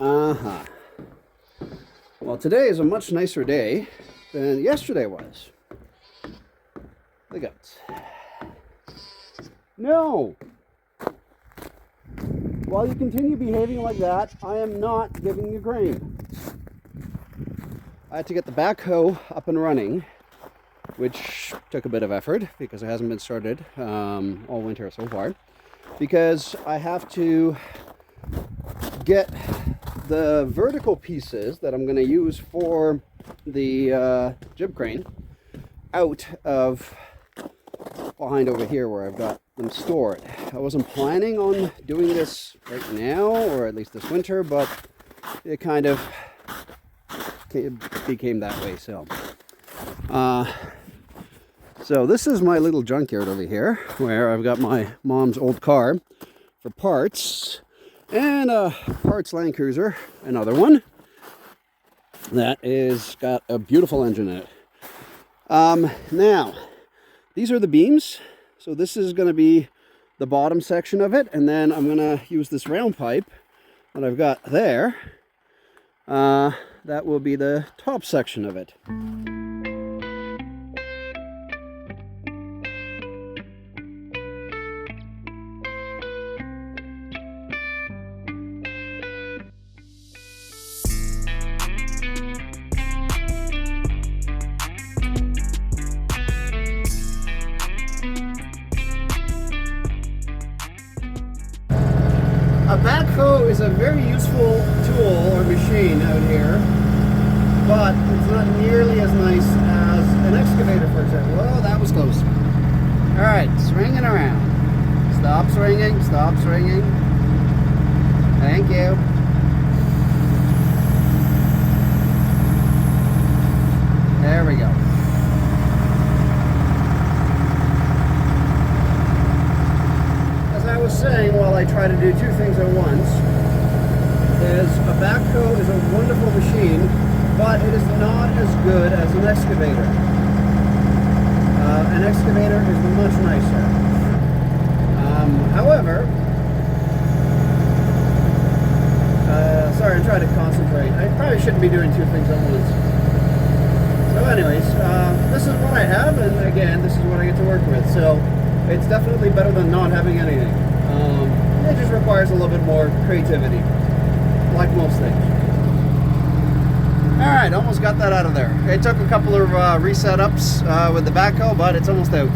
Uh-huh. Well, today is a much nicer day than yesterday was. The guts. No! While you continue behaving like that, I am not giving you grain. I had to get the backhoe up and running, which took a bit of effort because it hasn't been started all winter so far. Because I have to get the vertical pieces that I'm going to use for the jib crane out of behind over here where I've got them stored. I wasn't planning on doing this right now, or at least this winter, but it kind of became that way. So this is my little junkyard over here, where I've got my mom's old car for parts, and a parts Land Cruiser, another one that is got a beautiful engine in it. Now, these are the beams. So this is going to be the bottom section of it, and then I'm going to use this round pipe that I've got there. That will be the top section of it. A backhoe is a very useful tool or machine out here, but it's not nearly as nice as an excavator, for example. Whoa, that was close. All right, swinging around. Stop swinging, stop swinging. Thank you. There we go. Saying while I try to do two things at once is a backhoe is a wonderful machine, but it is not as good as an excavator. An excavator is much nicer. However, sorry, I'm trying to concentrate. I probably shouldn't be doing two things at once. So anyways, this is what I have, and again, this is what I get to work with. So it's definitely better than not having anything. It just requires a little bit more creativity, like most things. All right, almost got that out of there. It took a couple of reset-ups with the backhoe, but it's almost out.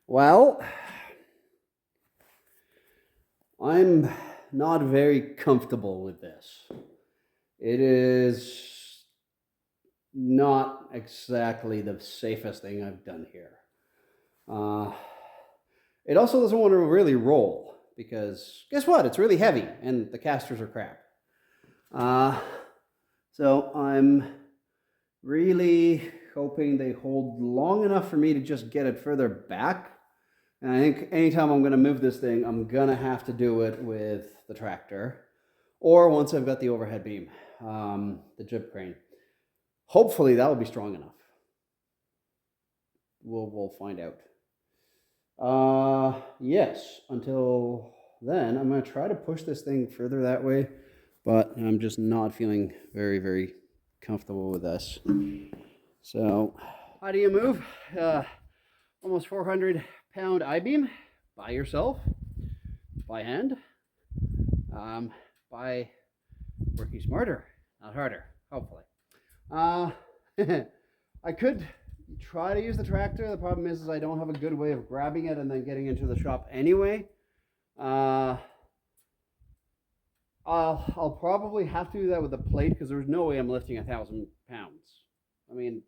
Well, I'm not very comfortable with this. It is not exactly the safest thing I've done here. It also doesn't want to really roll because guess what? It's really heavy and the casters are crap. So I'm really hoping they hold long enough for me to just get it further back. And I think anytime I'm going to move this thing, I'm going to have to do it with the tractor or once I've got the overhead beam, the jib crane. Hopefully that will be strong enough. We'll find out. Yes, until then, I'm going to try to push this thing further that way, but I'm just not feeling very, very comfortable with this. So, how do you move almost 400-pound I-beam by yourself, by hand, by working smarter, not harder, hopefully. I could try to use the tractor. The problem is I don't have a good way of grabbing it and then getting into the shop anyway. I'll probably have to do that with the plate because there's no way I'm lifting 1,000 pounds. I mean,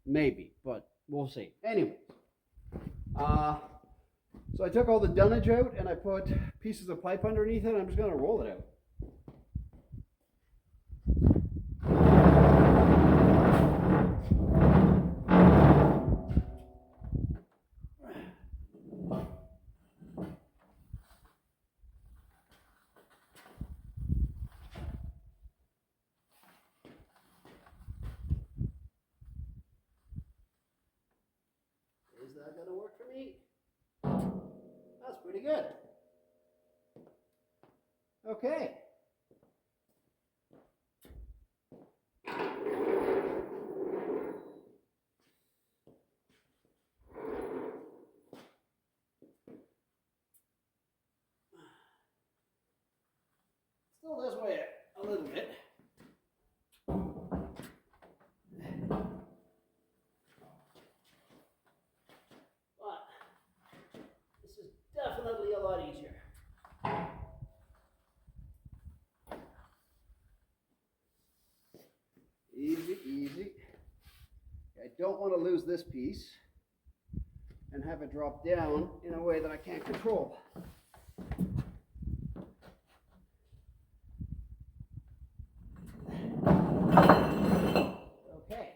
maybe, but we'll see. Anyway, so I took all the dunnage out and I put pieces of pipe underneath it. I'm just going to roll it out. Is that going to work for me? That's pretty good. Okay. Still does weigh a little bit. But this is definitely a lot easier. Easy, easy. I don't want to lose this piece and have it drop down in a way that I can't control. Okay.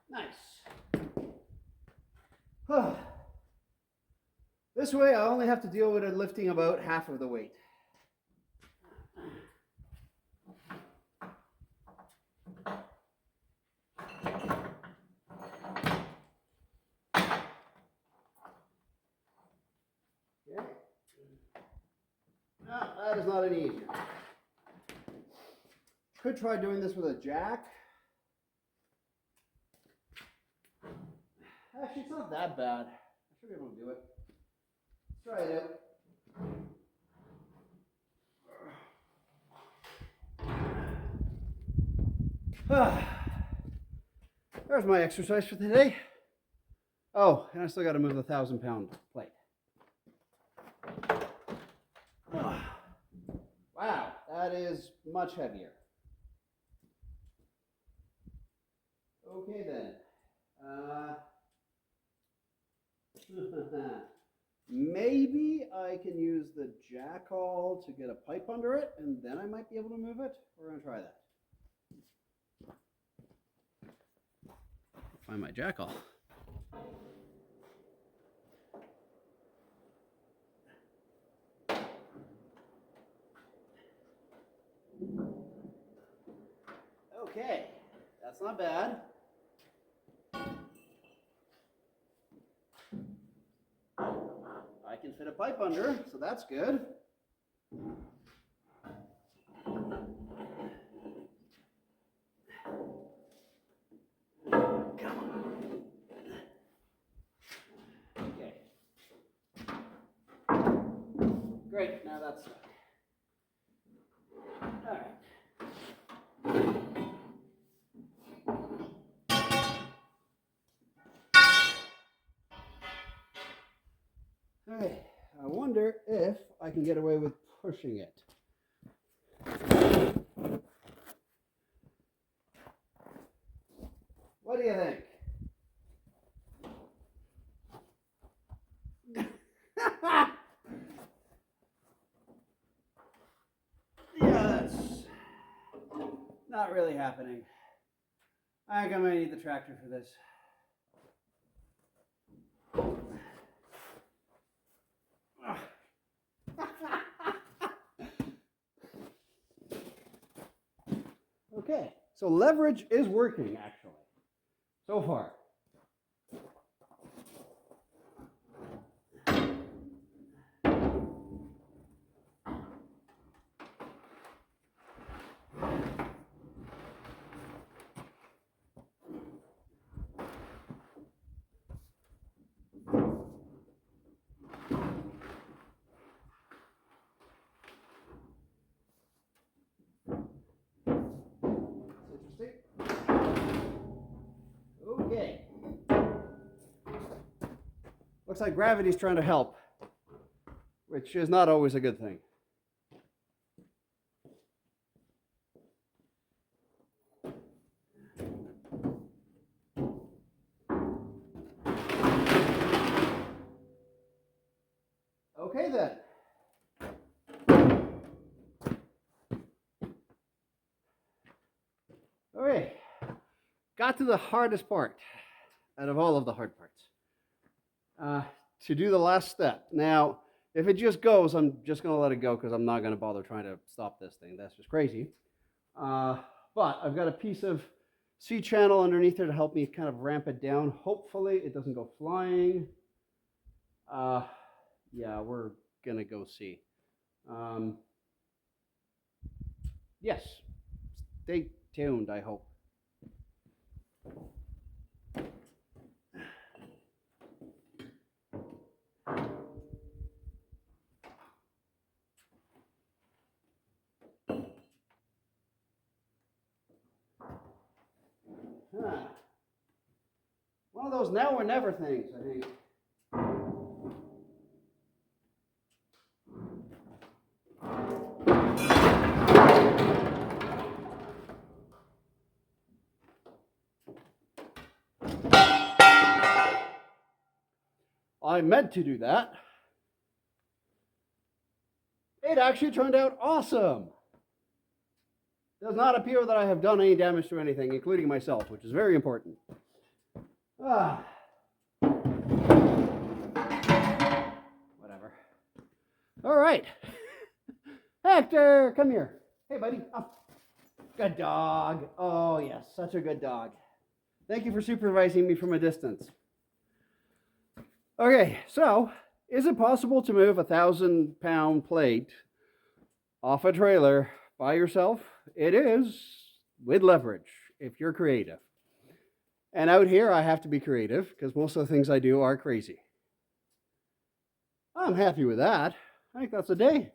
Nice. This way I only have to deal with it lifting about half of the weight. Okay. No, that is not any easier. Could try doing this with a jack. Actually, it's not that bad. I should be able to do it. Let's try it out. There's my exercise for today. Oh, and I still got to move the 1,000-pound plate. Wow, that is much heavier. Okay then. Maybe I can use the jackal to get a pipe under it, and then I might be able to move it. We're going to try that. Find my jackal. Okay, that's not bad. I can fit a pipe under, so that's good. Come on. Okay. Great, now that's stuck. All right. Okay, I wonder if I can get away with pushing it. What do you think? Yeah, that's not really happening. I think I might need the tractor for this. Okay, so leverage is working actually, so far. Okay. Looks like gravity's trying to help, which is not always a good thing. Okay then. Okay. Got to the hardest part out of all of the hard parts. To do the last step. Now, If it just goes, I'm just going to let it go because I'm not going to bother trying to stop this thing. That's just crazy. But I've got a piece of C-channel underneath there to help me kind of ramp it down. Hopefully it doesn't go flying. Yeah, we're going to go see. Yes, stay tuned, I hope. One of those now or never things, I think. I meant to do that. It actually turned out awesome. It does not appear that I have done any damage to anything, including myself, which is very important. Whatever. All right. Hector, come here. Hey, buddy. Oh, good dog. Oh, yes, such a good dog. Thank you for supervising me from a distance. Okay, so is it possible to move a 1,000-pound plate off a trailer by yourself? It is, with leverage, if you're creative. And out here, I have to be creative because most of the things I do are crazy. I'm happy with that. I think that's a day.